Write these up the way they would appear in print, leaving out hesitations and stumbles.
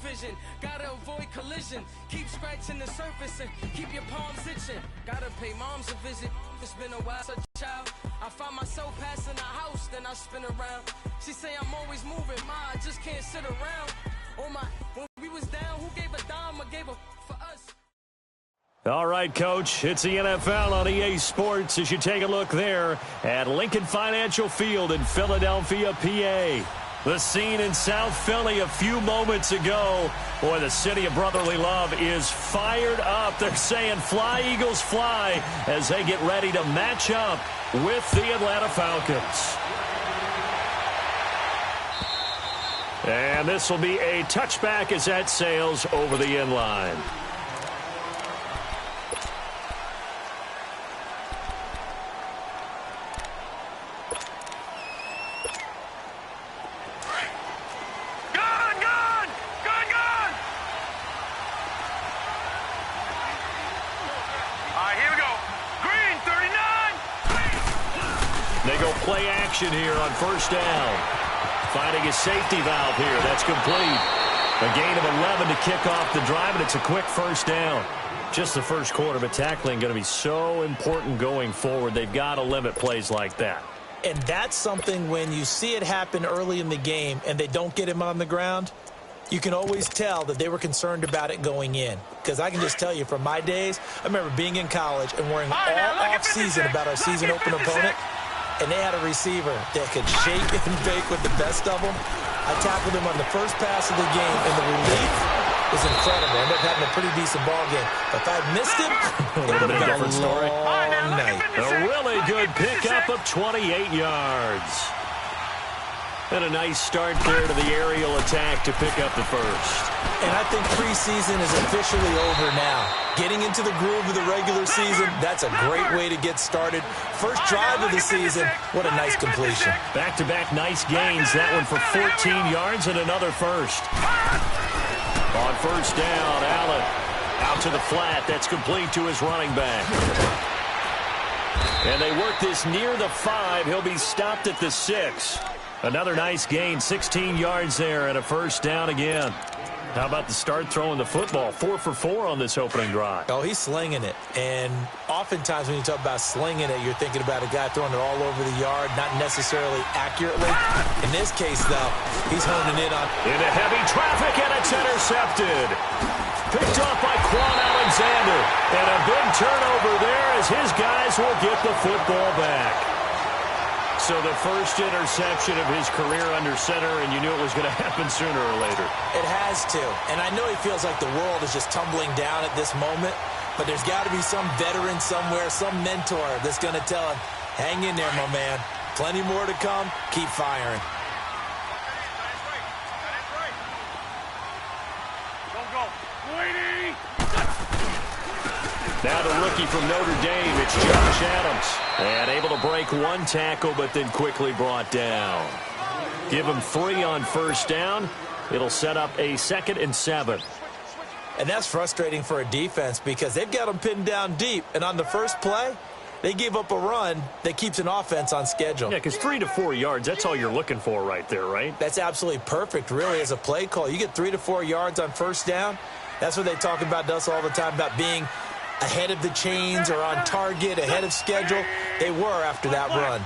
vision. Gotta avoid collision. Keep scratching the surface and keep your palms itching. Gotta pay moms a visit. It's been a while, such a child. I find myself passing the house, then I spin around. She say I'm always moving, ma, I just can't sit around. Oh my, when we was down, who gave a dime or gave a for us? All right, Coach, it's the NFL on EA Sports as you take a look there at Lincoln Financial Field in Philadelphia, PA. The scene in South Philly a few moments ago. Boy, the city of brotherly love is fired up. They're saying fly, Eagles, fly as they get ready to match up with the Atlanta Falcons. And this will be a touchback as that sails over the end line. They go play action here on first down. Finding a safety valve here. That's complete. A gain of 11 to kick off the drive, and it's a quick first down. Just the first quarter, but tackling going to be so important going forward. They've got to limit plays like that. And that's something when you see it happen early in the game and they don't get him on the ground, you can always tell that they were concerned about it going in. Because I can just tell you from my days, I remember being in college and worrying all off-season about our season open opponent. And they had a receiver that could shake and bake with the best of them. I tackled him on the first pass of the game, and the relief was incredible. I ended up having a pretty decent ball game. But if I had missed him, it would have been a long night. A really good pickup of 28 yards. And a nice start there to the aerial attack to pick up the first. And I think preseason is officially over now. Getting into the groove of the regular season, that's a great way to get started. First drive of the season, what a nice completion. Back-to-back nice gains. That one for 14 yards and another first. On first down, Allen out to the flat. That's complete to his running back. And they work this near the 5. He'll be stopped at the 6. Another nice gain, 16 yards there and a first down again. How about the start throwing the football? 4 for 4 on this opening drive. Oh, he's slinging it. And oftentimes when you talk about slinging it, you're thinking about a guy throwing it all over the yard, not necessarily accurately. In this case, though, he's honing in on. Into heavy traffic, and it's intercepted. Picked off by Quan Alexander. And a big turnover there as his guys will get the football back. So the first interception of his career under center, and you knew it was going to happen sooner or later. It has to. And I know he feels like the world is just tumbling down at this moment, but there's got to be some veteran somewhere, some mentor that's going to tell him, hang in there, my man. Plenty more to come. Keep firing. Now the rookie from Notre Dame, it's Josh Adams. And able to break one tackle, but then quickly brought down. Give him 3 on first down. It'll set up a 2nd and 7. And that's frustrating for a defense because they've got them pinned down deep. And on the first play, they gave up a run that keeps an offense on schedule. Yeah, because 3 to 4 yards, that's all you're looking for right there, right? That's absolutely perfect, really, as a play call. You get 3 to 4 yards on first down. That's what they talk about to us all the time, about being ahead of the chains or on target, ahead of schedule. They were after that run.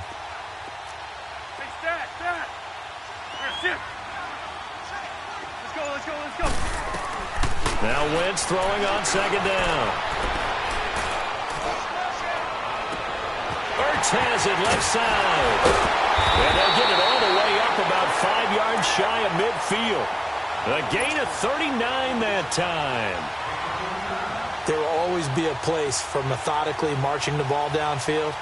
Let's go. Now Wentz throwing on second down. Ertz has it left side. And they'll get it all the way up about 5 yards shy of midfield. A gain of 39 that time. There will always be a place for methodically marching the ball downfield.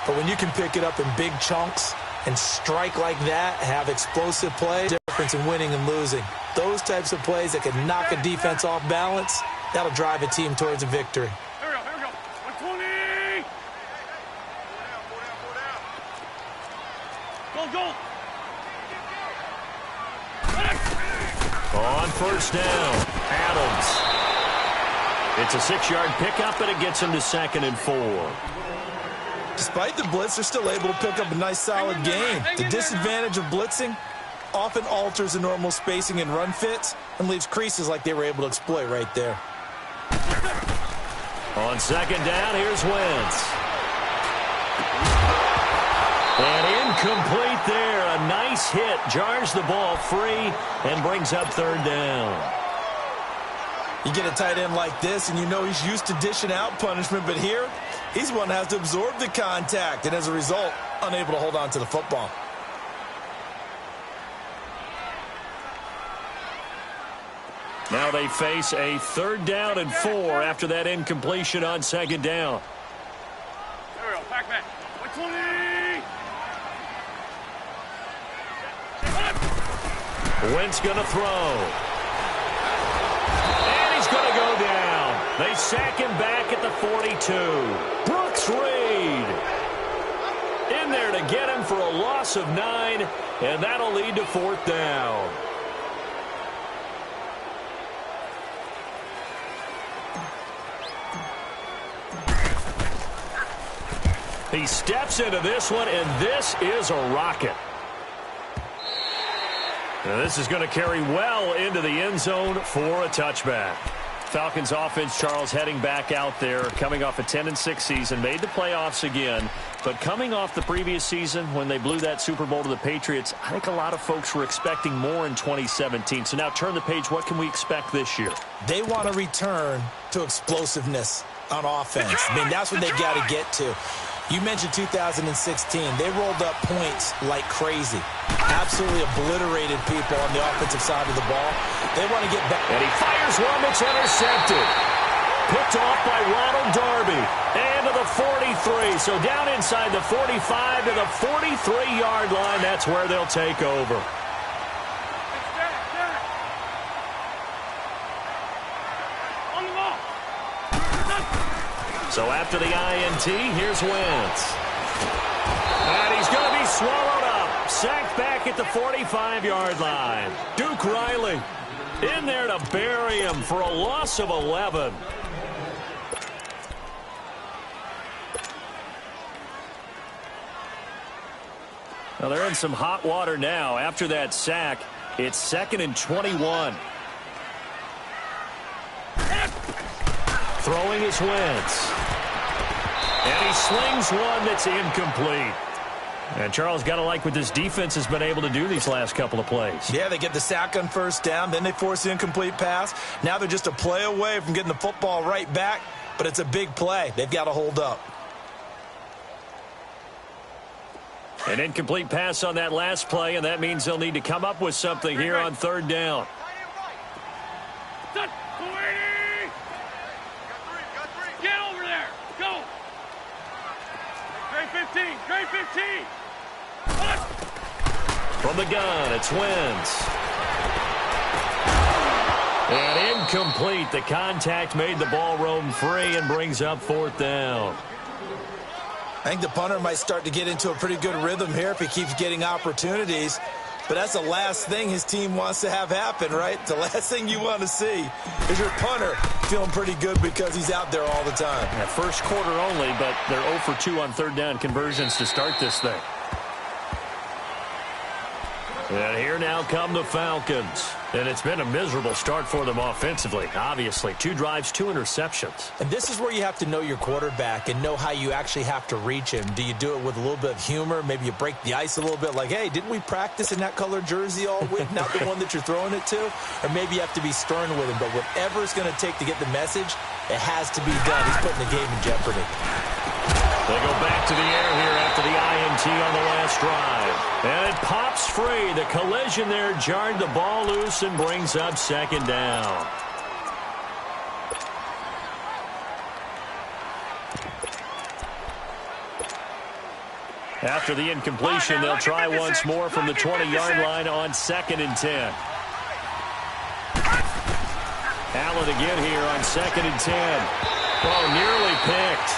But when you can pick it up in big chunks and strike like that, have explosive plays, difference in winning and losing. Those types of plays that can knock a defense off balance, that'll drive a team towards a victory. Here we go. 120. Go. On first down, Adams. It's a 6-yard pickup, and it gets him to 2nd and 4. Despite the blitz, they're still able to pick up a nice, solid gain. The disadvantage of blitzing, often alters the normal spacing and run fits and leaves creases like they were able to exploit right there. On second down, here's Wentz. And incomplete there. A nice hit. Jars the ball free and brings up third down. You get a tight end like this, and you know he's used to dishing out punishment, but here, he's one that has to absorb the contact, and as a result, unable to hold on to the football. Now they face a third down and 4 after that incompletion on second down. There we go. Back. 120. Wentz going to throw. And he's going to go down. They sack him back at the 42. Brooks Reed in there to get him for a loss of 9, and that'll lead to fourth down. He steps into this one, and this is a rocket. Now this is going to carry well into the end zone for a touchback. Falcons offense, Charles, heading back out there, coming off a 10-6 season, made the playoffs again, but coming off the previous season when they blew that Super Bowl to the Patriots, I think a lot of folks were expecting more in 2017. So now turn the page, what can we expect this year? They want to return to explosiveness on offense. I mean, that's what they got to get to. You mentioned 2016. They rolled up points like crazy. Absolutely obliterated people on the offensive side of the ball. They want to get back. And he fires one that's intercepted. Picked off by Ronald Darby. And to the 43. So down inside the 45 to the 43-yard line. That's where they'll take over. So after the INT, here's Wentz. And he's going to be swallowed up. Sacked back at the 45-yard line. Duke Riley in there to bury him for a loss of 11. Now they're in some hot water now. After that sack, it's 2nd and 21. Throwing is Wentz. And he slings one that's incomplete. And Charles, got to like what this defense has been able to do these last couple of plays. Yeah, they get the sack on first down, then they force the incomplete pass. Now they're just a play away from getting the football right back, but it's a big play. They've got to hold up. An incomplete pass on that last play, and that means they'll need to come up with something here on third down. Get over there. Go. Grade 15. Grade 15. From the gun, it's Wentz. And incomplete. The contact made the ball roam free and brings up fourth down. I think the punter might start to get into a pretty good rhythm here if he keeps getting opportunities. But that's the last thing his team wants to have happen, right? The last thing you want to see is your punter feeling pretty good because he's out there all the time. Yeah, first quarter only, but they're 0 for 2 on third down conversions to start this thing. And here now come the Falcons. And it's been a miserable start for them offensively, obviously. 2 drives, 2 interceptions. And this is where you have to know your quarterback and know how you actually have to reach him. Do you do it with a little bit of humor? Maybe you break the ice a little bit like, hey, didn't we practice in that colored jersey all week? Not the one that you're throwing it to? Or maybe you have to be stern with him. But whatever it's going to take to get the message, it has to be done. He's putting the game in jeopardy. They go back to the air here after the INT on the last drive. And it pops free. The collision there jarred the ball loose and brings up second down. After the incompletion, they'll try once more from the 20-yard line on 2nd and 10. Allen again here on 2nd and 10. Oh, nearly picked.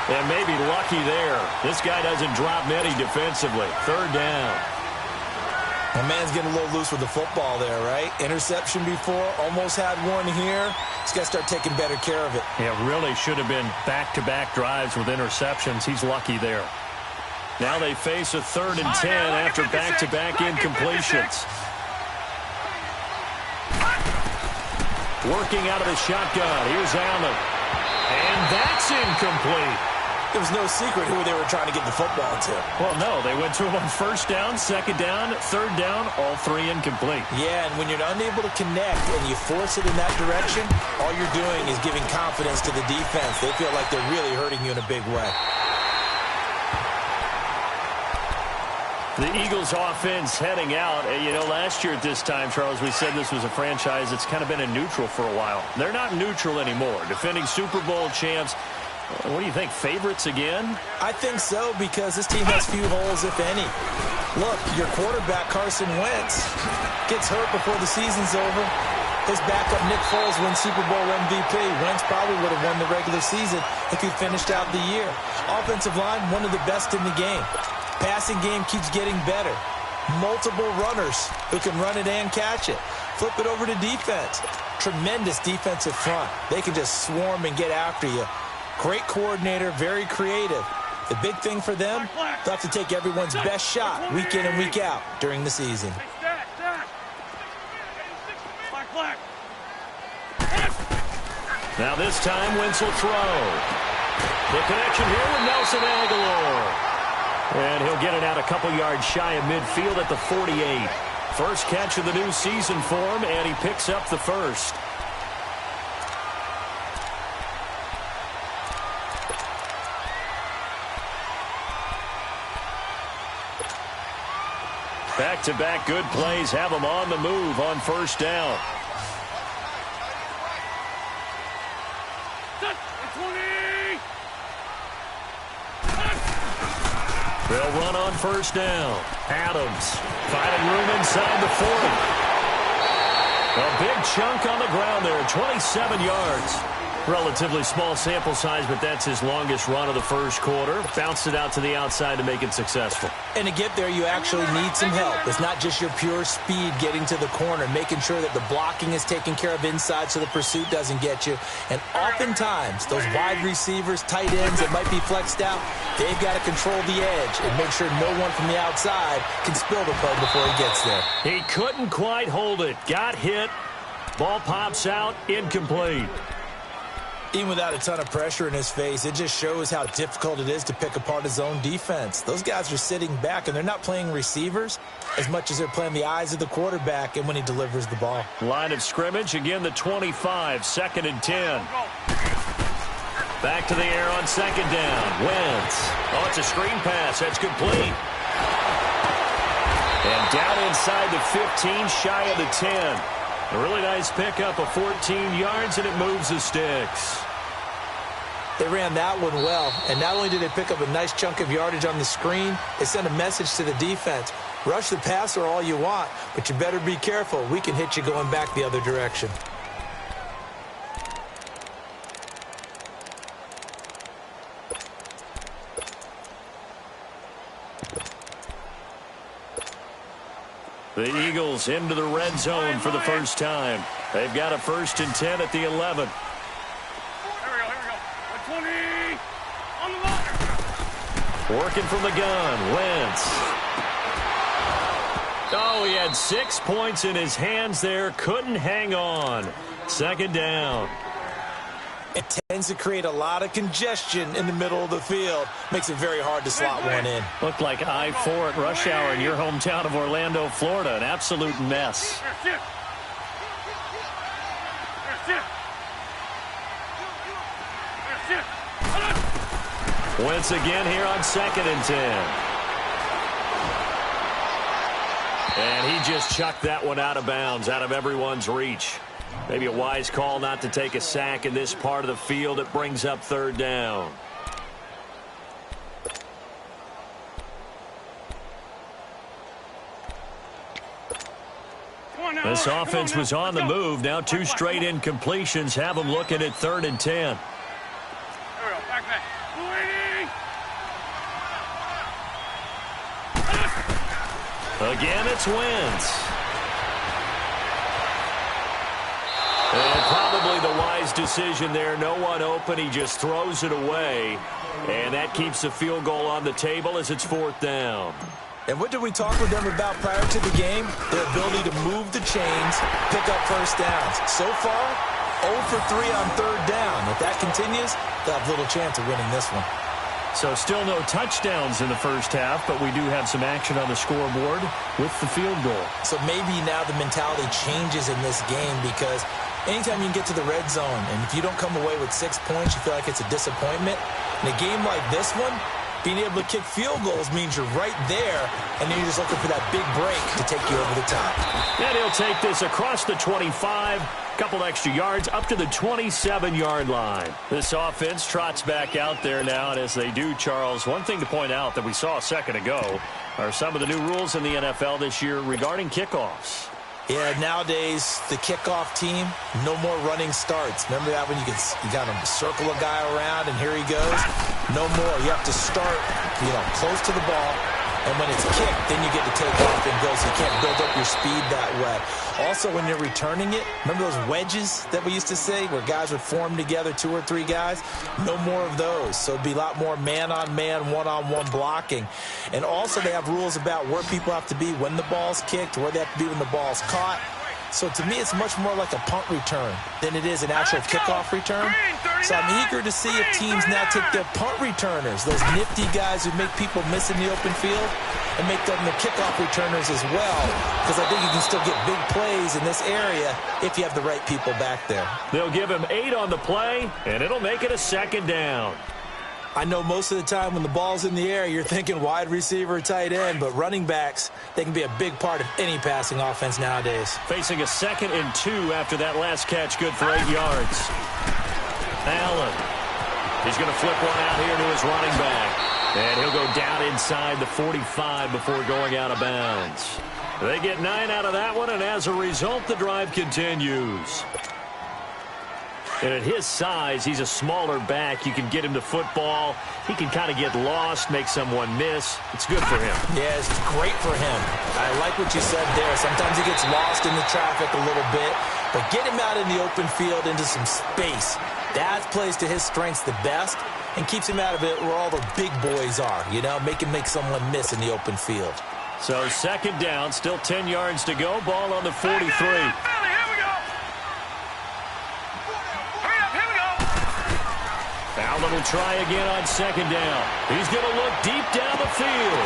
And maybe lucky there. This guy doesn't drop many defensively. Third down. My man's getting a little loose with the football there, right? Interception before, almost had one here. He's got to start taking better care of it. Yeah, really should have been back-to-back drives with interceptions. He's lucky there. Now they face a 3rd and 10 after back-to-back incompletions. Working out of the shotgun. Here's Allen. And that's incomplete. There was no secret who they were trying to get the football to. Well, no. They went to him on 1st down, 2nd down, 3rd down, all 3 incomplete. Yeah, and when you're unable to connect and you force it in that direction, all you're doing is giving confidence to the defense. They feel like they're really hurting you in a big way. The Eagles offense heading out. You know, last year at this time, Charles, we said this was a franchise that's kind of been in neutral for a while. They're not neutral anymore. Defending Super Bowl champs. What do you think, favorites again? I think so, because this team has few holes, if any. Look, your quarterback, Carson Wentz, gets hurt before the season's over. His backup, Nick Foles, wins Super Bowl MVP. Wentz probably would have won the regular season if he finished out the year. Offensive line, one of the best in the game. Passing game keeps getting better. Multiple runners who can run it and catch it. Flip it over to defense. Tremendous defensive front. They can just swarm and get after you. Great coordinator, very creative. The big thing for them, they'll have to take everyone's best shot week in and week out during the season. Now this time, Wentz will throw. The connection here with Nelson Aguilar. And he'll get it out a couple yards shy of midfield at the 48. First catch of the new season for him, and he picks up the first. Back-to-back good plays have him on the move on 1st down. They'll run on 1st down. Adams finding room inside the 40. A big chunk on the ground there, 27 yards. Relatively small sample size, but that's his longest run of the 1st quarter. Bounced it out to the outside to make it successful. And to get there, you actually need some help. It's not just your pure speed getting to the corner, making sure that the blocking is taken care of inside so the pursuit doesn't get you. And oftentimes, those wide receivers, tight ends that might be flexed out, they've got to control the edge and make sure no one from the outside can spill the play before he gets there. He couldn't quite hold it. Got hit. Ball pops out. Incomplete. Even without a ton of pressure in his face, it just shows how difficult it is to pick apart his own defense. Those guys are sitting back, and they're not playing receivers as much as they're playing the eyes of the quarterback and when he delivers the ball. Line of scrimmage, again the 25, 2nd and 10. Back to the air on 2nd down. Wentz. Oh, it's a screen pass. That's complete. And down inside the 15, shy of the 10. A really nice pickup of 14 yards, and it moves the sticks. They ran that one well, and not only did they pick up a nice chunk of yardage on the screen, they sent a message to the defense. Rush the passer all you want, but you better be careful. We can hit you going back the other direction. The Eagles into the red zone for the first time. They've got a 1st and 10 at the 11. Here we go. 120. On the line. Working from the gun. Wentz. Oh, he had 6 points in his hands there. Couldn't hang on. 2nd down. It tends to create a lot of congestion in the middle of the field. Makes it very hard to slot one in. Looked like I-4 at rush hour in your hometown of Orlando, Florida. An absolute mess. Wentz again here on 2nd and 10. And he just chucked that one out of bounds, out of everyone's reach. Maybe a wise call not to take a sack in this part of the field. It brings up 3rd down. This offense was on the move. Now 2 straight incompletions have them looking at 3rd and 10. There we go. Back. Again, it's Wentz. And Probably the wise decision there. No one open. He just throws it away. And that keeps the field goal on the table as it's 4th down. And what did we talk with them about prior to the game? Their ability to move the chains, pick up first downs. So far, 0 for 3 on 3rd down. If that continues, they'll have little chance of winning this one. So still no touchdowns in the first half, but we do have some action on the scoreboard with the field goal. So maybe now the mentality changes in this game because anytime you can get to the red zone, and if you don't come away with 6 points, you feel like it's a disappointment. In a game like this one, being able to kick field goals means you're right there, and then you're just looking for that big break to take you over the top. And he'll take this across the 25, couple extra yards, up to the 27-yard line. This offense trots back out there now, and as they do, Charles, one thing to point out that we saw a second ago are some of the new rules in the NFL this year regarding kickoffs. Yeah, nowadays, the kickoff team, no more running starts. Remember that when you got to circle a guy around and here he goes? No more. You have to start, close to the ball. And when it's kicked, then you get to take off and go, so you can't build up your speed that way. Also, when you're returning it, remember those wedges that we used to say where guys would form together, 2 or 3 guys? No more of those. So it'd be a lot more man-on-man, one-on-one blocking. And also they have rules about where people have to be when the ball's kicked, where they have to be when the ball's caught. So to me, it's much more like a punt return than it is an actual kickoff return. So I'm eager to see if teams now take their punt returners, those nifty guys who make people miss in the open field, and make them the kickoff returners as well, because I think you can still get big plays in this area if you have the right people back there. They'll give him 8 on the play, and it'll make it a 2nd down. I know most of the time when the ball's in the air, you're thinking wide receiver, tight end, but running backs, they can be a big part of any passing offense nowadays. Facing a 2nd and 2 after that last catch, good for 8 yards. Allen, he's going to flip one out here to his running back, and he'll go down inside the 45 before going out of bounds. They get 9 out of that one, and as a result, the drive continues. And at his size, he's a smaller back. You can get him to football. He can kind of get lost, make someone miss. It's good for him. Yeah, it's great for him. I like what you said there. Sometimes he gets lost in the traffic a little bit, but get him out in the open field into some space. That plays to his strengths the best and keeps him out of it where all the big boys are, make someone miss in the open field. So 2nd down, still 10 yards to go. Ball on the 43. Allen will try again on 2nd down. He's going to look deep down the field.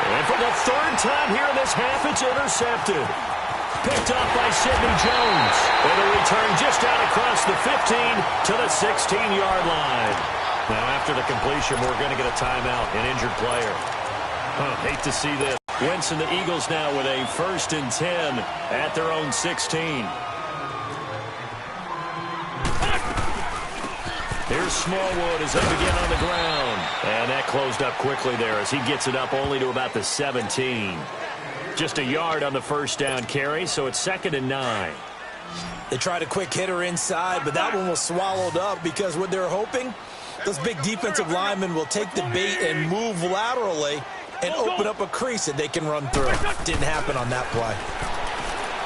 And for the 3rd time here in this half, it's intercepted. Picked up by Sidney Jones. And a return just out across the 15 to the 16-yard line. Now, after the completion, we're going to get a timeout, an injured player. Hate to see this. Wentz and the Eagles now with a 1st and 10 at their own 16. Here's Smallwood as they begin on the ground. And that closed up quickly there as he gets it up only to about the 17. Just a yard on the 1st down carry, so it's 2nd and 9. They tried a quick hitter inside, but that one was swallowed up because what they're hoping, those big defensive linemen will take the bait and move laterally and open up a crease that they can run through. Didn't happen on that play.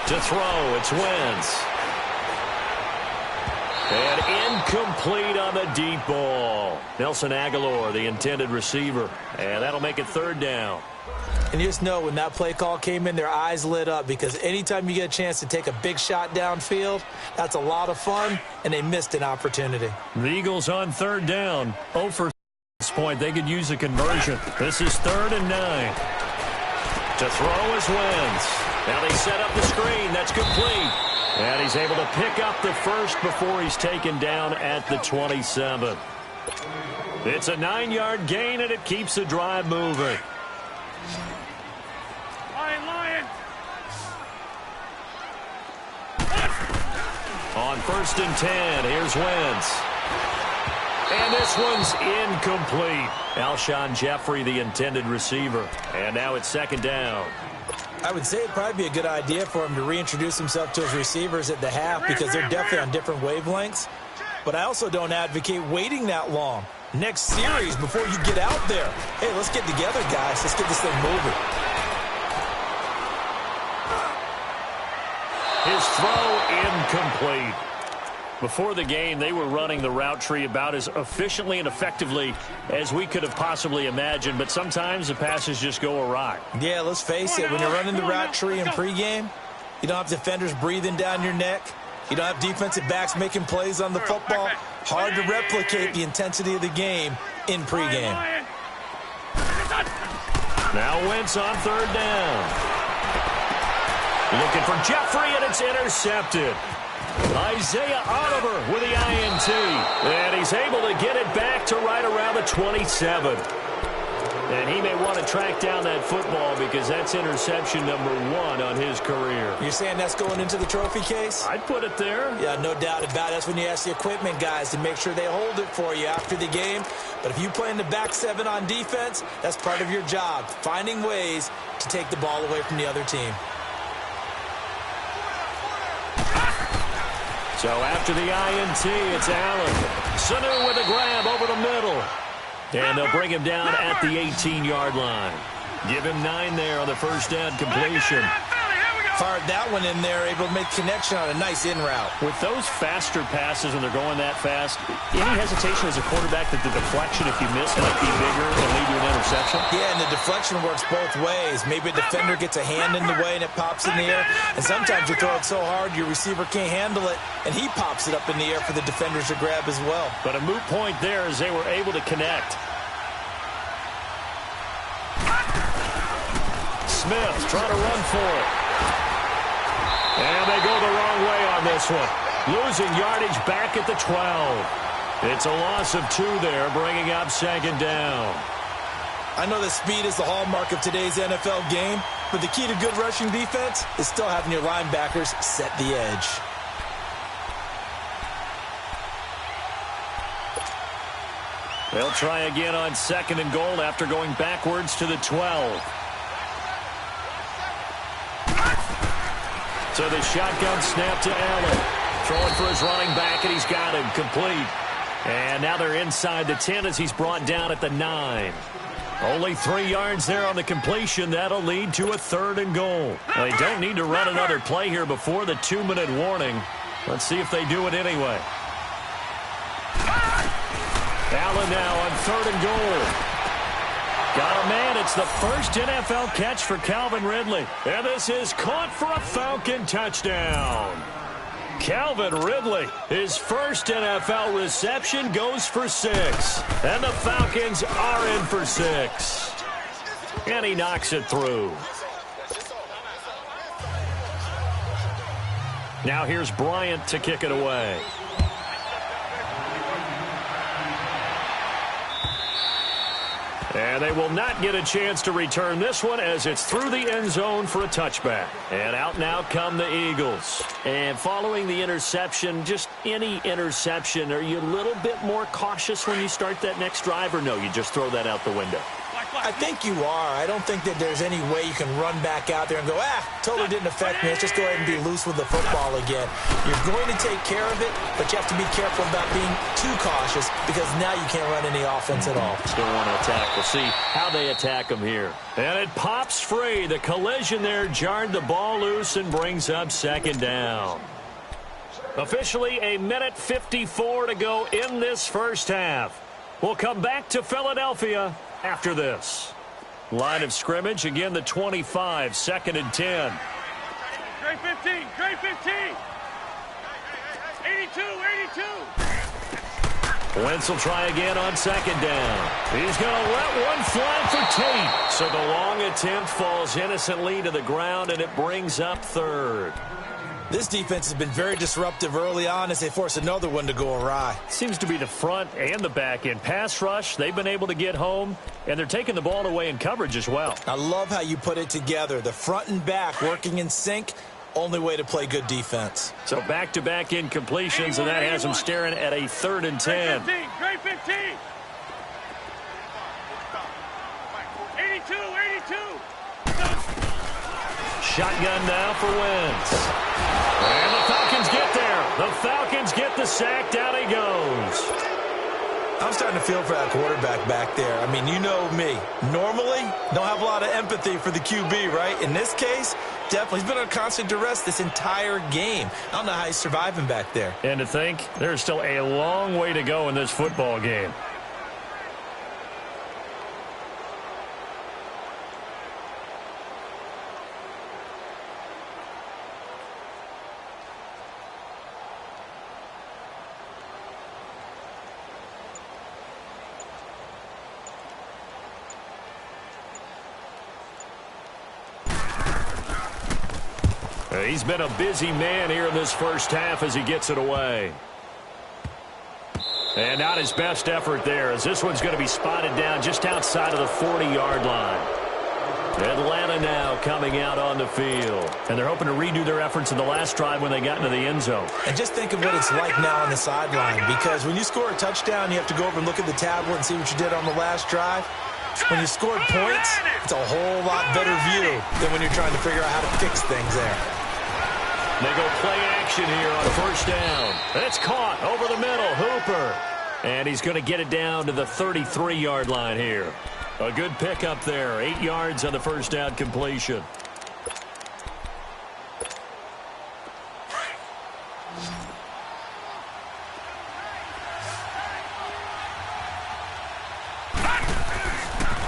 To throw, it's Wentz. And incomplete on the deep ball. Nelson Aguilar, the intended receiver. And that'll make it 3rd down. And you just know when that play call came in, their eyes lit up because anytime you get a chance to take a big shot downfield, that's a lot of fun, and they missed an opportunity. The Eagles on 3rd down. 0 for this point. They could use a conversion. This is 3rd and 9. To throw is Wentz. Now they set up the screen. That's complete. And he's able to pick up the 1st before he's taken down at the 27. It's a 9-yard gain, and it keeps the drive moving. Lion. On 1st and 10, here's Wentz. And this one's incomplete. Alshon Jeffrey, the intended receiver. And now it's 2nd down. I would say it'd probably be a good idea for him to reintroduce himself to his receivers at the half because they're definitely on different wavelengths. But I also don't advocate waiting that long. Next series, before you get out there, hey, let's get together, guys. Let's get this thing moving. His throw incomplete. Before the game, they were running the route tree about as efficiently and effectively as we could have possibly imagined, but sometimes the passes just go awry. Yeah, let's face it, when you're running the route tree in pregame, you don't have defenders breathing down your neck. You don't have defensive backs making plays on the football. Hard to replicate the intensity of the game in pregame. Now Wentz on third down. Looking for Jeffrey, and it's intercepted. Isaiah Oliver with the INT. And he's able to get it back to right around the 27. And he may want to track down that football because that's interception number 1 on his career. You're saying that's going into the trophy case? I'd put it there. Yeah, no doubt about it. That's when you ask the equipment guys to make sure they hold it for you after the game. But if you play in the back 7 on defense, that's part of your job, finding ways to take the ball away from the other team. So after the INT, it's Allen. Sanu with a grab over the middle. And they'll bring him down at the 18-yard line. Give him 9 there on the first down completion. Fired that one in there, able to make connection on a nice in route. With those faster passes when they're going that fast, any hesitation as a quarterback that the deflection, if you miss, might be bigger and lead to an interception? Yeah, and the deflection works both ways. Maybe a defender gets a hand in the way and it pops in the air. And sometimes you throw it so hard your receiver can't handle it, and he pops it up in the air for the defenders to grab as well. But a moot point there as they were able to connect. Smith trying to run for it. And they go the wrong way on this one. Losing yardage back at the 12. It's a loss of 2 there, bringing up second down. I know that speed is the hallmark of today's NFL game, but the key to good rushing defense is still having your linebackers set the edge. They'll try again on second and goal after going backwards to the 12. So the shotgun snap to Allen. Throwing for his running back, and he's got him complete. And now they're inside the 10 as he's brought down at the 9. Only 3 yards there on the completion. That'll lead to a 3rd and goal. They don't need to run another play here before the 2-minute warning. Let's see if they do it anyway. Allen now on 3rd and goal. Got a man. It's the first NFL catch for Calvin Ridley. And this is caught for a Falcon touchdown. Calvin Ridley, his first NFL reception, goes for 6. And the Falcons are in for 6. And he knocks it through. Now here's Bryant to kick it away. And they will not get a chance to return this one as it's through the end zone for a touchback. And out now come the Eagles. And following the interception, just any interception, are you a little bit more cautious when you start that next drive, or no, you just throw that out the window? I think you are. I don't think that there's any way you can run back out there and go, totally didn't affect me. Let's just go ahead and be loose with the football again. You're going to take care of it, but you have to be careful about being too cautious because now you can't run any offense at all. Still want to attack. We'll see how they attack them here. And it pops free. The collision there jarred the ball loose and brings up second down. Officially a minute 54 to go in this first half. We'll come back to Philadelphia after this. Line of scrimmage, again the 25, 2nd and 10. Grade 15, grade 15. 82, 82. Wentz will try again on second down. He's going to let one fly for Tate. So the long attempt falls innocently to the ground, and it brings up 3rd. This defense has been very disruptive early on as they force another one to go awry. Seems to be the front and the back end. Pass rush, they've been able to get home, and they're taking the ball away in coverage as well. I love how you put it together. The front and back working in sync, only way to play good defense. So back-to-back incompletions, and that has them staring at a 3rd and 10. Grade 15. 82, 82. Shotgun now for Wentz. And the Falcons get there. The Falcons get the sack. Down he goes. I'm starting to feel for that quarterback back there. I mean, you know me. Normally, don't have a lot of empathy for the QB, right? In this case, definitely. He's been on constant duress this entire game. I don't know how he's surviving back there. And to think, there's still a long way to go in this football game. He's been a busy man here in this first half as he gets it away. And not his best effort there, as this one's going to be spotted down just outside of the 40-yard line. Atlanta now coming out on the field. And they're hoping to redo their efforts in the last drive when they got into the end zone. And just think of what it's like now on the sideline, because when you score a touchdown, you have to go over and look at the tablet and see what you did on the last drive. When you scored points, it's a whole lot better view than when you're trying to figure out how to fix things there. They go play action here on first down. It's caught over the middle. Hooper. And he's going to get it down to the 33-yard line here. A good pickup there. 8 yards on the first down completion.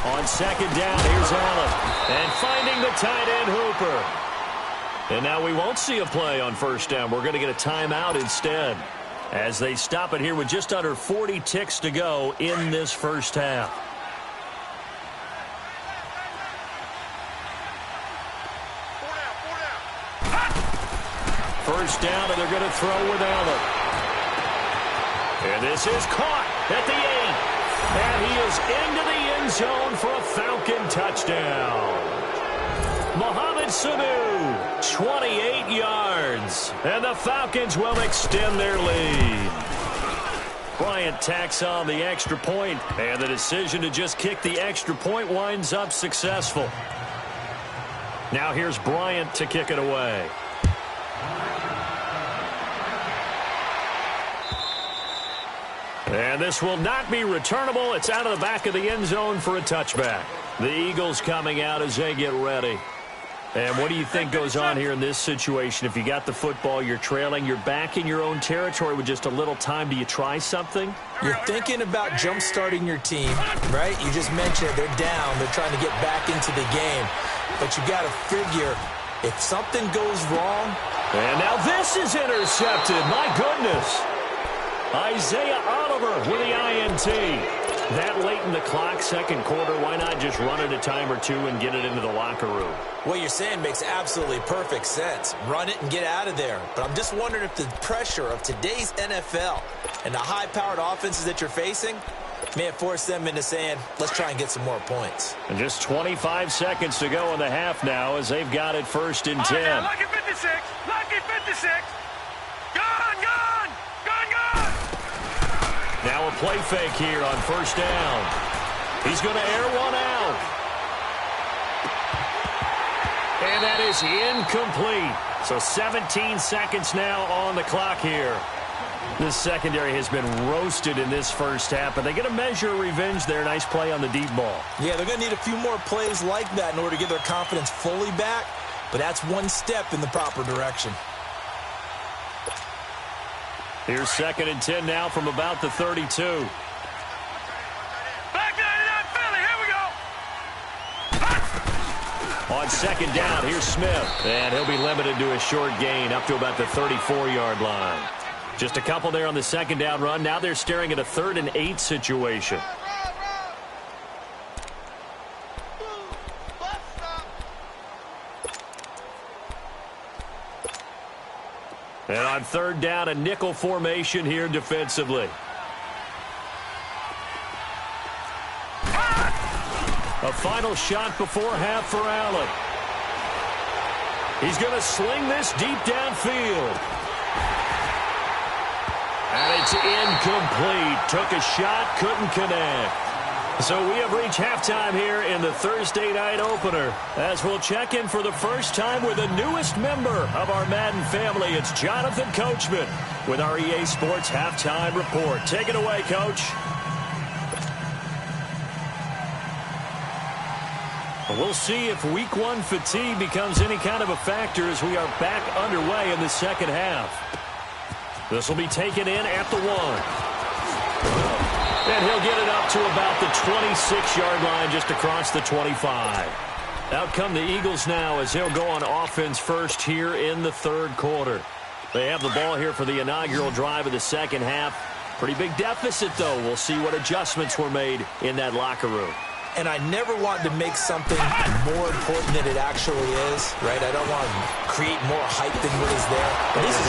On second down, here's Allen. And finding the tight end, Hooper. And now we won't see a play on first down. We're going to get a timeout instead, as they stop it here with just under 40 ticks to go in this first half. First down, and they're going to throw with Allen. And this is caught at the 8. And he is into the end zone for a Falcon touchdown. Mohamed Sanu, 28 yards. And the Falcons will extend their lead. Bryant tacks on the extra point, and the decision to just kick the extra point winds up successful. Now here's Bryant to kick it away. And this will not be returnable. It's out of the back of the end zone for a touchback. The Eagles coming out as they get ready. And what do you think goes on here in this situation? If you got the football, you're trailing, you're back in your own territory with just a little time. Do you try something? You're thinking about jump-starting your team, right? You just mentioned it. They're down. They're trying to get back into the game. But you got to figure, if something goes wrong. And now this is intercepted. My goodness. Isaiah Oliver with the INT. That late in the clock, second quarter, why not just run it a time or two and get it into the locker room? What you're saying makes absolutely perfect sense. Run it and get out of there. But I'm just wondering if the pressure of today's NFL and the high-powered offenses that you're facing may have forced them into saying, let's try and get some more points. And just 25 seconds to go in the half now as they've got it first and 10. Right, lucky 56. Lucky 56. Gone, gone. Gone, gone. Now a play fake here on first down. He's going to air one out. And that is incomplete. So 17 seconds now on the clock here. This secondary has been roasted in this first half, but they get a measure of revenge there. Nice play on the deep ball. Yeah, they're going to need a few more plays like that in order to get their confidence fully back, but that's one step in the proper direction. Here's second and 10 now from about the 32. Back to that Philly. Here we go. On second down, here's Smith. And he'll be limited to a short gain up to about the 34-yard line. Just a couple there on the second down run. Now they're staring at a 3rd and 8 situation. And on third down, a nickel formation here defensively. A final shot before half for Allen. He's going to sling this deep downfield. And it's incomplete. Took a shot, couldn't connect. So we have reached halftime here in the Thursday night opener, as we'll check in for the first time with the newest member of our Madden family. It's Jonathan Coachman with our EA Sports Halftime Report. Take it away, Coach. We'll see if week one fatigue becomes any kind of a factor as we are back underway in the second half. This will be taken in at the 1. And he'll get it up to about the 26-yard line just across the 25. Out come the Eagles now as they'll go on offense first here in the third quarter. They have the ball here for the inaugural drive of the second half. Pretty big deficit, though. We'll see what adjustments were made in that locker room. And I never want to make something more important than it actually is, right? I don't want to create more hype than what is there. But this is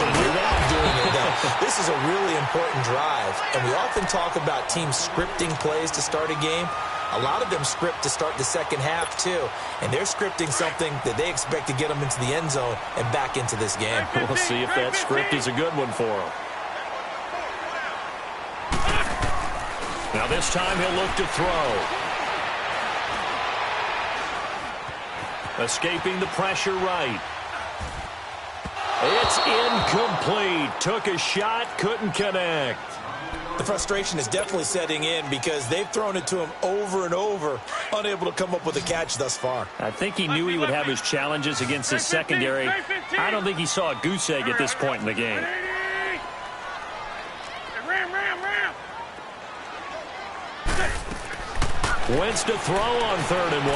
This is a really important drive. And we often talk about teams scripting plays to start a game. A lot of them script to start the second half, too. And they're scripting something that they expect to get them into the end zone and back into this game. We'll see if that script is a good one for them. Now this time he'll look to throw. Escaping the pressure right. It's incomplete. Took a shot, couldn't connect. The frustration is definitely setting in because they've thrown it to him over and over, unable to come up with a catch thus far. I think he knew he would have his challenges against his secondary. I don't think he saw a goose egg at this point in the game. Wentz to throw on 3rd and 1.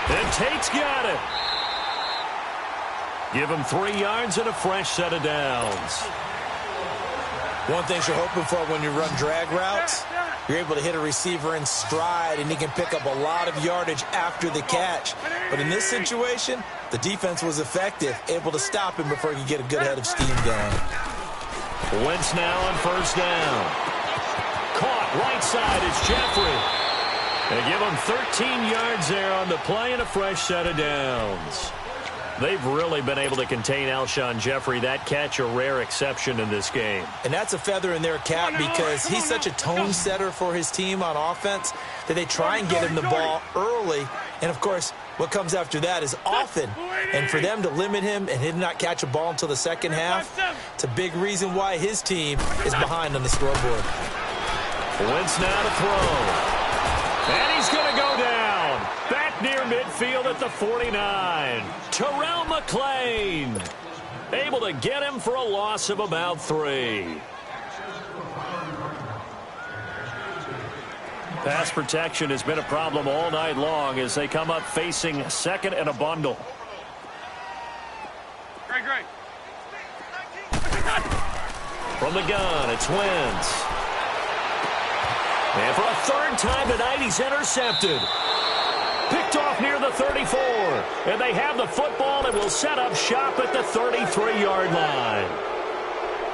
And Tate's got it. Give him 3 yards and a fresh set of downs. One thing you're hoping for when you run drag routes, you're able to hit a receiver in stride, and he can pick up a lot of yardage after the catch. But in this situation, the defense was effective, able to stop him before he could get a good head of steam going. Wentz now on 1st down. Caught right side. It's Jeffrey. They give him 13 yards there on the play and a fresh set of downs. They've really been able to contain Alshon Jeffrey. That catch a rare exception in this game. And that's a feather in their cap because he's such a tone setter for his team on offense that they try and get him the ball early. And, of course, what comes after that is often. And for them to limit him and him not catch a ball until the second half, it's a big reason why his team is behind on the scoreboard. Wentz now to throw. And he's going to go down. Back near midfield at the 49. Terrell McClain able to get him for a loss of about 3. Pass protection has been a problem all night long as they come up facing 2nd and a bundle. Great. From the gun, it's Wentz. And for a 3rd time tonight, he's intercepted. Picked off near the 34. And they have the football and will set up shop at the 33-yard line.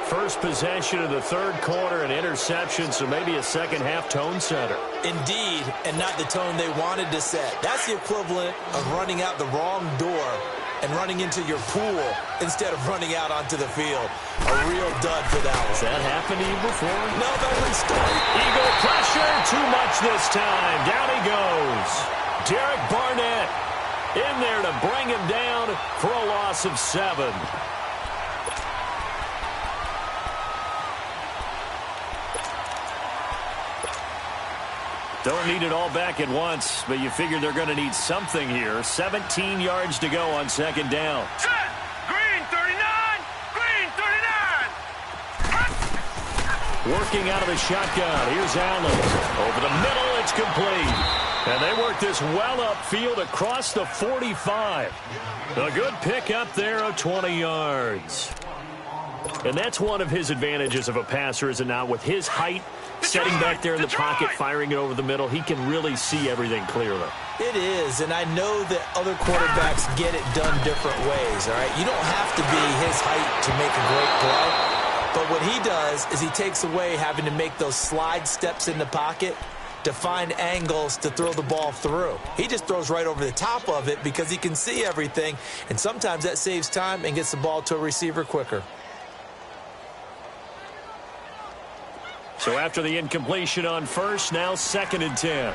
First possession of the 3rd quarter, an interception, so maybe a second-half tone setter. Indeed, and not the tone they wanted to set. That's the equivalent of running out the wrong door and running into your pool instead of running out onto the field. A real dud for that one. Has that happened to you before? No, that one's story. Eagle pressure, too much this time. Down he goes. Derek Barnett in there to bring him down for a loss of 7. Don't need it all back at once, but you figure they're going to need something here. 17 yards to go on 2nd down. Set! Green 39! Green 39! Working out of the shotgun. Here's Allen. Over the middle, it's complete. And they work this well upfield across the 45. A good pick up there of 20 yards. And that's one of his advantages of a passer, is it not? With his height, setting back there in the pocket, firing it over the middle, he can really see everything clearly. It is, and I know that other quarterbacks get it done different ways, all right? You don't have to be his height to make a great play, but what he does is he takes away having to make those slide steps in the pocket to find angles to throw the ball through. He just throws right over the top of it because he can see everything, and sometimes that saves time and gets the ball to a receiver quicker. So after the incompletion on 1st, now 2nd and 10.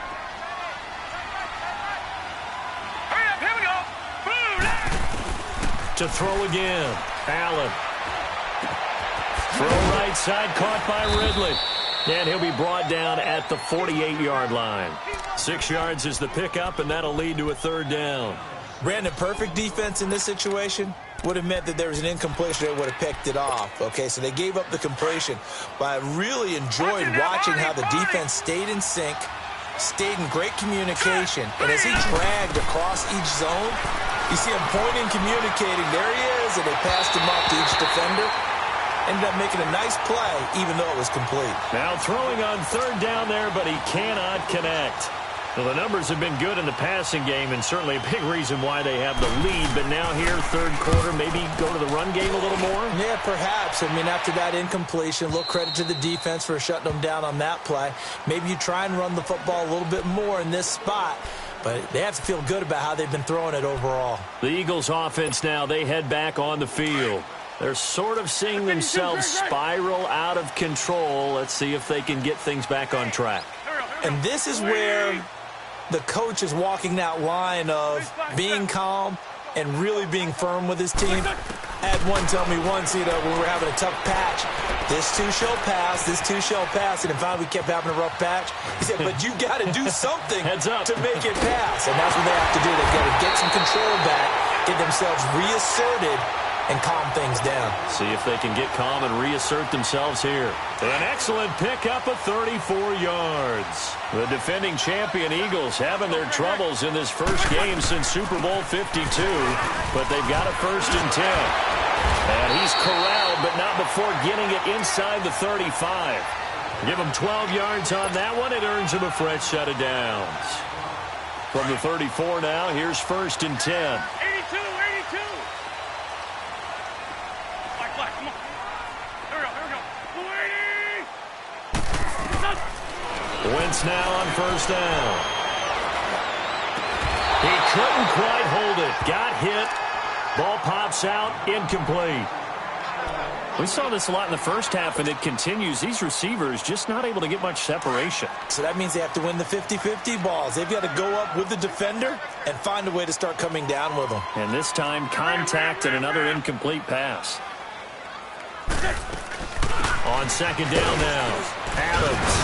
Hurry up, here we go. Boom! To throw again. Allen. Throw right side, caught by Ridley. And he'll be brought down at the 48-yard line. 6 yards is the pickup, and that'll lead to a 3rd down. Brandon, perfect defense in this situation would have meant that there was an incompletion. They would have picked it off. Okay, so they gave up the completion. But I really enjoyed watching how the defense stayed in sync, stayed in great communication. And as he dragged across each zone, you see him pointing, communicating. There he is, and they passed him up to each defender. Ended up making a nice play, even though it was complete. Now throwing on 3rd down there, but he cannot connect. Well, the numbers have been good in the passing game, and certainly a big reason why they have the lead. But now here, 3rd quarter, maybe go to the run game a little more? Yeah, perhaps. I mean, after that incompletion, a little credit to the defense for shutting them down on that play. Maybe you try and run the football a little bit more in this spot. But they have to feel good about how they've been throwing it overall. The Eagles offense now, they head back on the field. They're sort of seeing themselves spiral out of control. Let's see if they can get things back on track. And this is where the coach is walking that line of being calm and really being firm with his team. I had one tell me once, when we were having a tough patch, this too shall pass, this too shall pass. And finally we kept having a rough patch. He said, but you got to do something to make it pass. And that's what they have to do. They've got to get some control back, get themselves reasserted, and calm things down. See if they can get calm and reassert themselves here. An excellent pickup of 34 yards. The defending champion Eagles having their troubles in this first game since Super Bowl 52, but they've got a 1st and 10. And he's corralled, but not before getting it inside the 35. Give him 12 yards on that one. It earns him a fresh set of downs. From the 34 now, here's 1st and 10. 82. Come on. There we go. Wentz now on 1st down. He couldn't quite hold it. Got hit. Ball pops out. Incomplete. We saw this a lot in the first half, and it continues. These receivers just not able to get much separation. So that means they have to win the 50-50 balls. They've got to go up with the defender and find a way to start coming down with them. And this time, contact and another incomplete pass. On 2nd down now, Adams.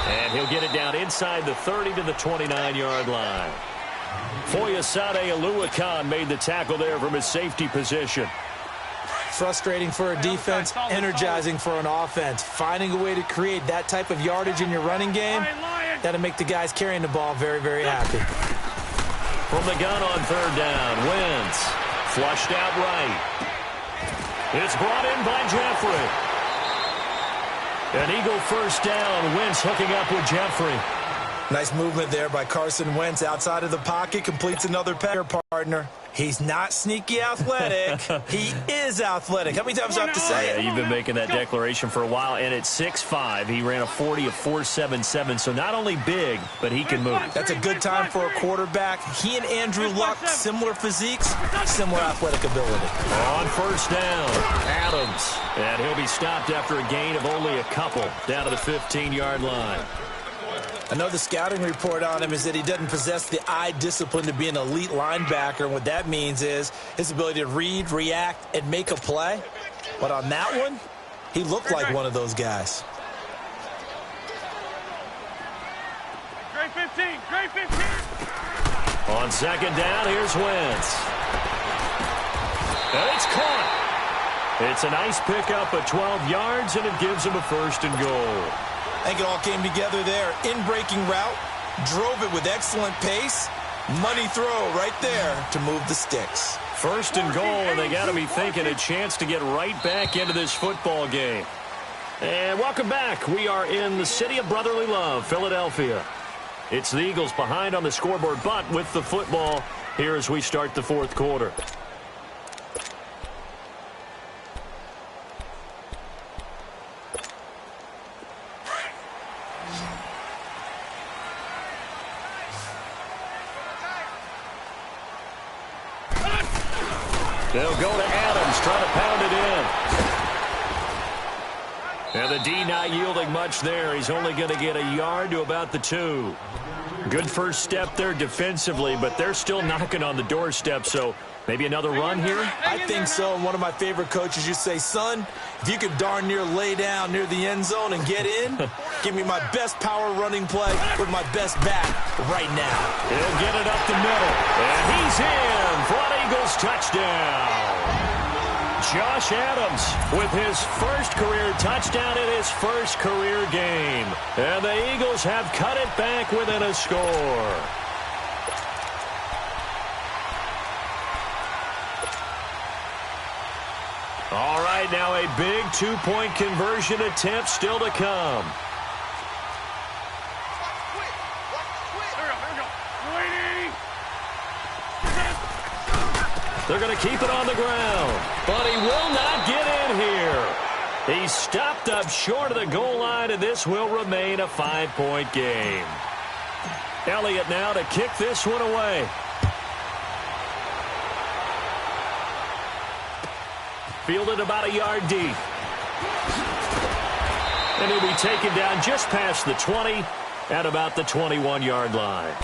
And he'll get it down inside the 30 to the 29-yard line. Foyesade Oluwakan made the tackle there from his safety position. Frustrating for a defense, energizing for an offense. Finding a way to create that type of yardage in your running game, that'll make the guys carrying the ball very, very happy. From the gun on 3rd down, Wentz flushed out right. It's brought in by Jeffrey. An Eagle 1st down. Wentz hooking up with Jeffrey. Nice movement there by Carson Wentz outside of the pocket. Completes another partner. He's not sneaky athletic. He is athletic. How many times do I have to say it? You've been making that declaration for a while, and at 6'5", he ran a 40 of 4.77, so not only big, but he can move. That's a good time for a quarterback. He and Andrew Luck, similar physiques, similar athletic ability. On 1st down, Adams. And he'll be stopped after a gain of only a couple, down to the 15-yard line. Another scouting report on him is that he doesn't possess the eye discipline to be an elite linebacker. And what that means is his ability to read, react, and make a play. But on that one, he looked like one of those guys. Great 15. On 2nd down, here's Wentz. And it's caught. It's a nice pickup of 12 yards, and it gives him a 1st and goal. I think it all came together there. In-breaking route, drove it with excellent pace. Money throw right there to move the sticks. 1st and goal, and they got to be thinking a chance to get right back into this football game. And welcome back. We are in the city of brotherly love, Philadelphia. It's the Eagles behind on the scoreboard, but with the football here as we start the 4th quarter. They'll go to Adams, trying to pound it in. And the D not yielding much there. He's only going to get a yard to about the 2. Good first step there defensively, but they're still knocking on the doorstep, so maybe another run here? I think so. And one of my favorite coaches used to say, son, if you could darn near lay down near the end zone and get in, give me my best power running play with my best back right now. He'll get it up the middle, and he's in for an Eagles touchdown. Josh Adams with his first career touchdown in his first career game. And the Eagles have cut it back within a score. All right, now a big two-point conversion attempt still to come. They're going to keep it on the ground, but he will not get in here. He's stopped up short of the goal line, and this will remain a 5-point game. Elliott now to kick this one away. Fielded about a yard deep. And he'll be taken down just past the 20 at about the 21-yard line.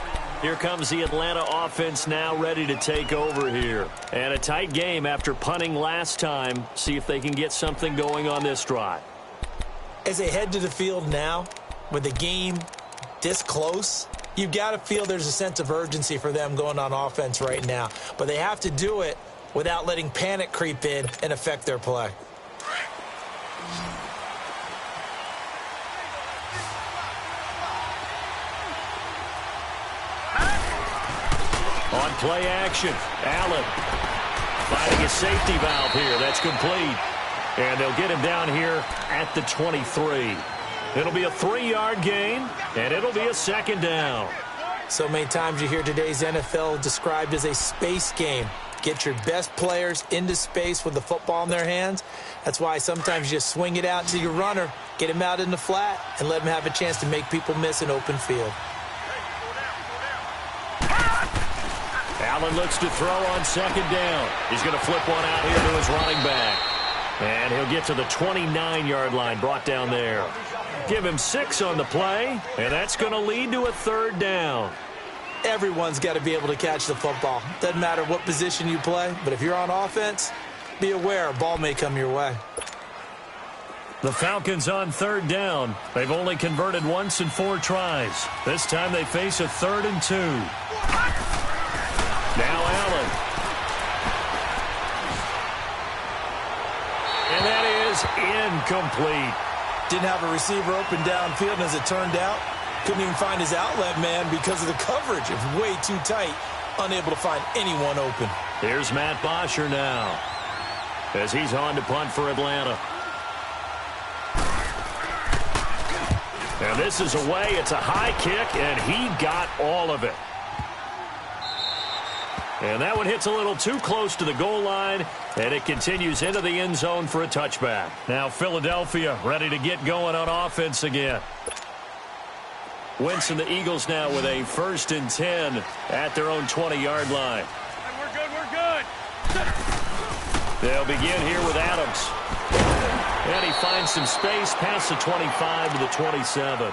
Here comes the Atlanta offense now ready to take over here. And a tight game after punting last time. See if they can get something going on this drive. As they head to the field now, with the game this close, you've got to feel there's a sense of urgency for them going on offense right now. But they have to do it without letting panic creep in and affect their play. On play action, Allen finding a safety valve here. That's complete. And they'll get him down here at the 23. It'll be a 3-yard gain, and it'll be a second down. So many times you hear today's NFL described as a space game. Get your best players into space with the football in their hands. That's why sometimes you just swing it out to your runner, get him out in the flat, and let him have a chance to make people miss an open field. Allen looks to throw on second down. He's going to flip one out here to his running back. And he'll get to the 29-yard line, brought down there. Give him 6 on the play, and that's going to lead to a third down. Everyone's got to be able to catch the football. Doesn't matter what position you play, but if you're on offense, be aware a ball may come your way. The Falcons on third down. They've only converted once in 4 tries. This time they face a 3rd and 2. Now Allen. And that is incomplete. Didn't have a receiver open downfield, and as it turned out, couldn't even find his outlet man because of the coverage. It was way too tight, unable to find anyone open. Here's Matt Bosher now as he's on to punt for Atlanta. And this is away. It's a high kick, and he got all of it. And that one hits a little too close to the goal line, and it continues into the end zone for a touchback. Now Philadelphia ready to get going on offense again. Wentz and the Eagles now with a 1st and 10 at their own 20-yard line. We're good, we're good. They'll begin here with Adams. And he finds some space past the 25 to the 27.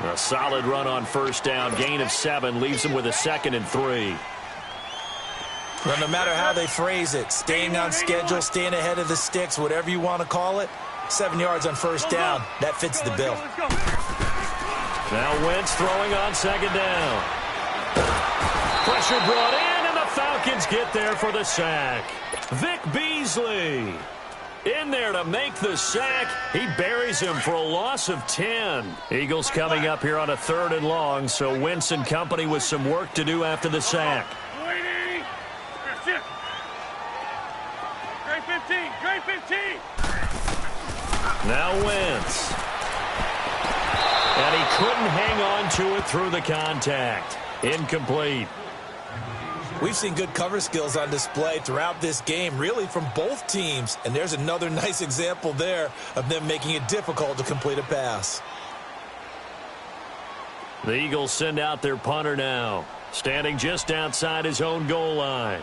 A solid run on first down. Gain of 7 leaves him with a 2nd and 3. Well, no matter how they phrase it, staying on schedule, staying ahead of the sticks, whatever you want to call it, 7 yards on first down, that fits the bill. Now Wentz throwing on second down. Pressure brought in, and the Falcons get there for the sack. Vic Beasley in there to make the sack. He buries him for a loss of 10. Eagles coming up here on a 3rd and long, so Wentz and company with some work to do after the sack. Great 15. Now Wentz. And he couldn't hang on to it through the contact. Incomplete. We've seen good cover skills on display throughout this game, really from both teams. And there's another nice example there of them making it difficult to complete a pass. The Eagles send out their punter now, standing just outside his own goal line.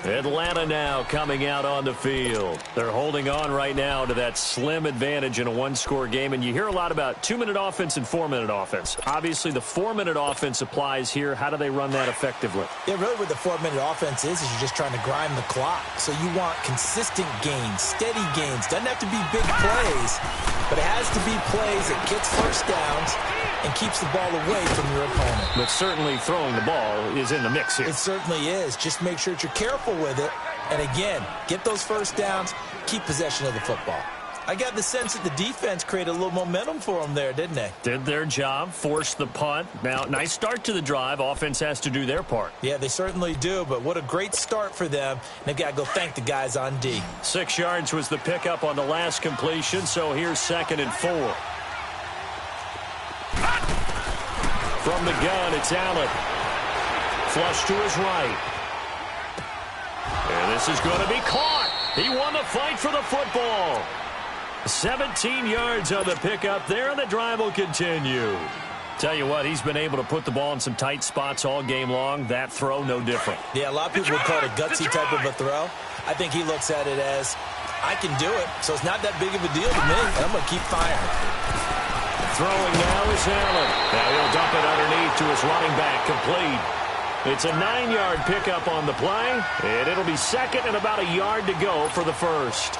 Atlanta now coming out on the field. They're holding on right now to that slim advantage in a one-score game. And you hear a lot about 2-minute offense and 4-minute offense. Obviously, the 4-minute offense applies here. How do they run that effectively? Yeah, really what the 4-minute offense is you're just trying to grind the clock. So you want consistent gains, steady gains. Doesn't have to be big plays, but it has to be plays that gets first downs and keeps the ball away from your opponent. But certainly throwing the ball is in the mix here. It certainly is. Just make sure that you're careful with it. And again, get those first downs, keep possession of the football. I got the sense that the defense created a little momentum for them there, didn't they? Did their job, forced the punt. Now, nice start to the drive. Offense has to do their part. Yeah, they certainly do, but what a great start for them. And they've got to go thank the guys on D. 6 yards was the pickup on the last completion, so here's 2nd and 4. From the gun, it's Allen. Flush to his right. And this is going to be caught. He won the fight for the football. 17 yards on the pickup there, and the drive will continue. Tell you what, he's been able to put the ball in some tight spots all game long. That throw, no different. Yeah, a lot of people would call it a gutsy type of a throw. I think he looks at it as, I can do it, so it's not that big of a deal to me, and I'm going to keep firing. Throwing now is Allen. Now he'll dump it underneath to his running back, complete. It's a 9-yard pickup on the play, and it'll be 2nd and about a yard to go for the first.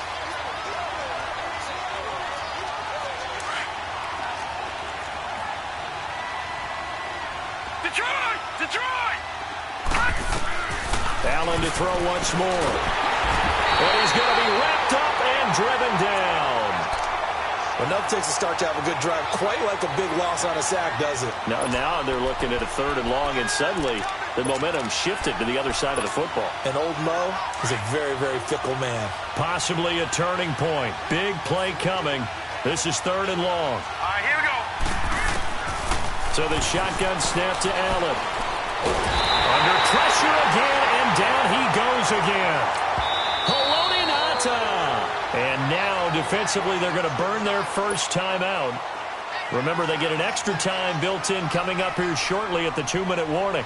Detroit! Allen to throw once more. And he's going to be wrapped up and driven down. Enough takes a start to have a good drive, quite like a big loss on a sack, does it? Now they're looking at a 3rd and long, and suddenly the momentum shifted to the other side of the football. And old Mo is a very, very fickle man. Possibly a turning point. Big play coming. This is 3rd and long. All right, here we go. So the shotgun snap to Allen. Under pressure again, and down he goes again. Haloti Ngata. And now, defensively, they're going to burn their first time out. Remember, they get an extra time built in coming up here shortly at the 2-minute warning.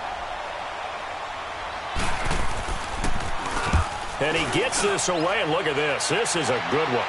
And he gets this away, and look at this. This is a good one.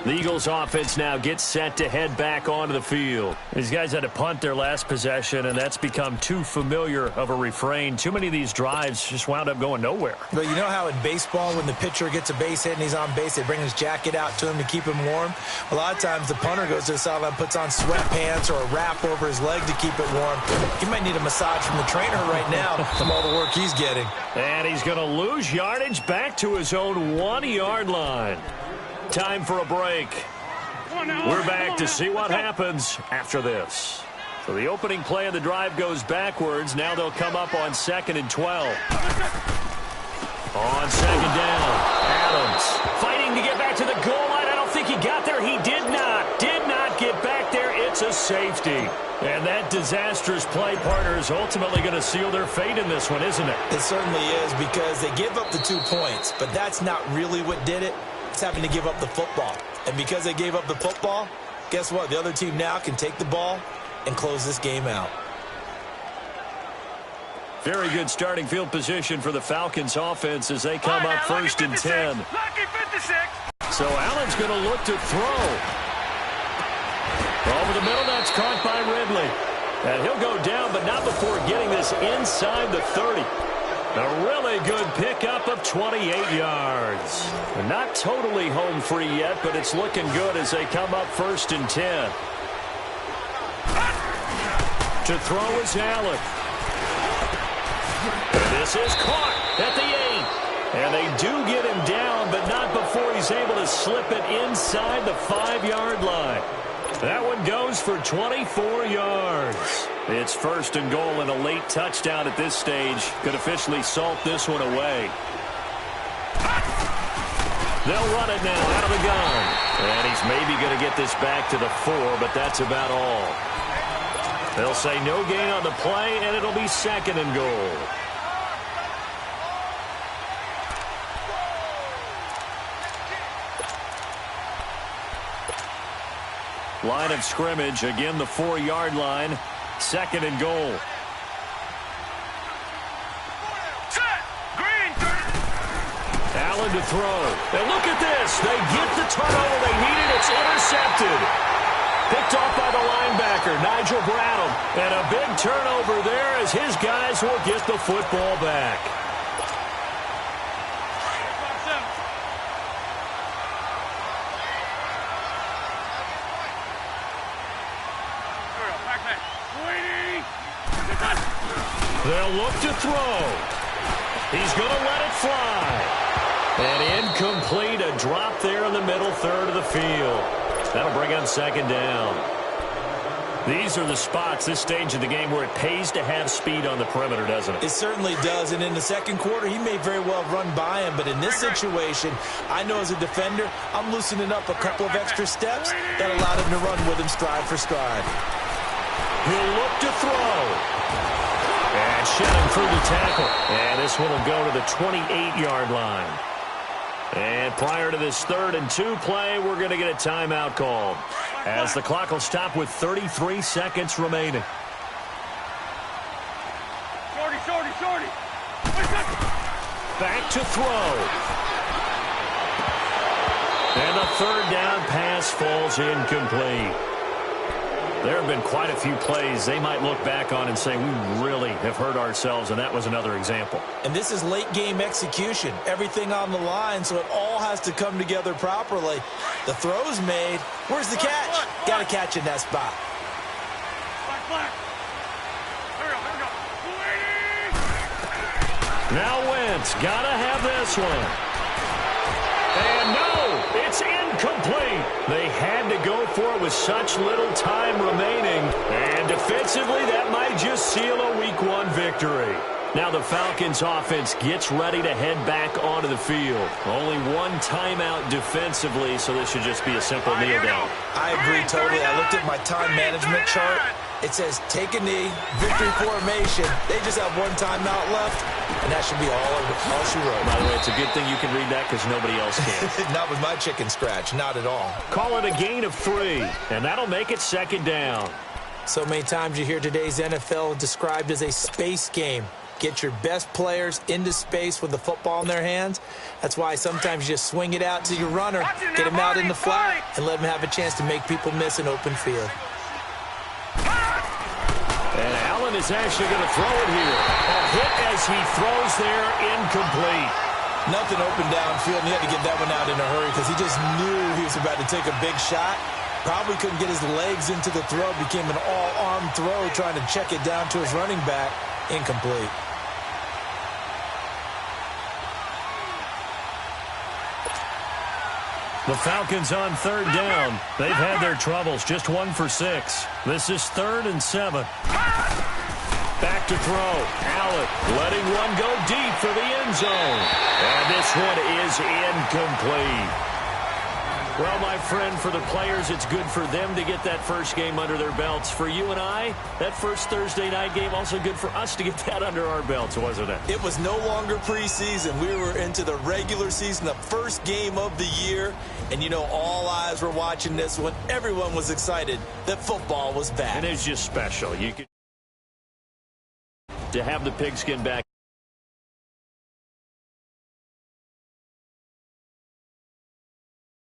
The Eagles offense now gets set to head back onto the field. These guys had to punt their last possession, and that's become too familiar of a refrain. Too many of these drives just wound up going nowhere. But you know how in baseball, when the pitcher gets a base hit and he's on base, they bring his jacket out to him to keep him warm? A lot of times the punter goes to the sideline, puts on sweatpants or a wrap over his leg to keep it warm. He might need a massage from the trainer right now from all the work he's getting. And he's going to lose yardage back to his own 1-yard line. Time for a break. We're back to see what happens after this. So the opening play of the drive goes backwards. Now they'll come up on 2nd and 12. On 2nd down, Adams fighting to get back to the goal line. I don't think he got there. He did not get back there. It's a safety. And that disastrous play partner is ultimately going to seal their fate in this one, isn't it? It certainly is, because they give up the 2 points, but that's not really what did it. It's having to give up the football. And because they gave up the football, guess what? The other team now can take the ball and close this game out. Very good starting field position for the Falcons offense as they come up 1st and 10. Lucky 56. So Allen's going to look to throw. Over the middle, that's caught by Ridley. And he'll go down, but not before getting this inside the 30. A really good pickup of 28 yards. They're not totally home free yet, but it's looking good as they come up 1st and 10. To throw is Allen. This is caught at the 8. And they do get him down, but not before he's able to slip it inside the 5-yard line. That one goes for 24 yards. It's 1st and goal, and a late touchdown at this stage could officially salt this one away. They'll run it now out of the gun. And he's maybe going to get this back to the 4, but that's about all. They'll say no gain on the play, and it'll be 2nd and goal. Line of scrimmage, again the 4-yard line, 2nd and goal. Allen to throw. And look at this. They get the turnover they needed. It's intercepted. Picked off by the linebacker, Nigel Bradham. And a big turnover there as his guys will get the football back. They'll look to throw. He's going to let it fly. And incomplete, a drop there in the middle third of the field. That'll bring on second down. These are the spots, this stage of the game, where it pays to have speed on the perimeter, doesn't it? It certainly does, and in the second quarter, he may very well run by him, but in this situation, I know as a defender, I'm loosening up a couple of extra steps that allowed him to run with him stride for stride. He'll look to throw. And shedding through the tackle. And this one will go to the 28-yard line. And prior to this 3rd and 2 play, we're going to get a timeout called, as the clock will stop with 33 seconds remaining. Shorty. Back to throw. And the 3rd down pass falls incomplete. There have been quite a few plays they might look back on and say, we really have hurt ourselves, and that was another example. And this is late-game execution. Everything on the line, so it all has to come together properly. The throw's made. Where's the catch? Got to catch in that spot. Black. There we go. Now Wentz, got to have this one. And no, it's incomplete. They had to go for it with such little time remaining. And defensively, that might just seal a Week 1 victory. Now the Falcons offense gets ready to head back onto the field. Only one timeout defensively, so this should just be a simple kneel down. I agree totally. I looked at my time management chart. It says take a knee, victory formation. They just have one timeout left, and that should be all she wrote. By the way, it's a good thing you can read that because nobody else can. Not with my chicken scratch, not at all. Call it a gain of 3, and that'll make it second down. So many times you hear today's NFL described as a space game. Get your best players into space with the football in their hands. That's why sometimes you just swing it out to your runner, get him out in the flat, and let him have a chance to make people miss an open field. And Allen is actually going to throw it here. A hit as he throws there, incomplete. Nothing open downfield, and he had to get that one out in a hurry because he just knew he was about to take a big shot. Probably couldn't get his legs into the throw. Became an all-arm throw trying to check it down to his running back. Incomplete. The Falcons on 3rd down. They've had their troubles, just 1 for 6. This is 3rd and 7. Back to throw. Allen letting one go deep for the end zone. And this one is incomplete. Well, my friend, for the players, it's good for them to get that first game under their belts. For you and I, that first Thursday night game, also good for us to get that under our belts, wasn't it? It was no longer preseason. We were into the regular season, the first game of the year. And, you know, all eyes were watching this one. Everyone was excited that football was back. And it's just special. You could to have the pigskin back.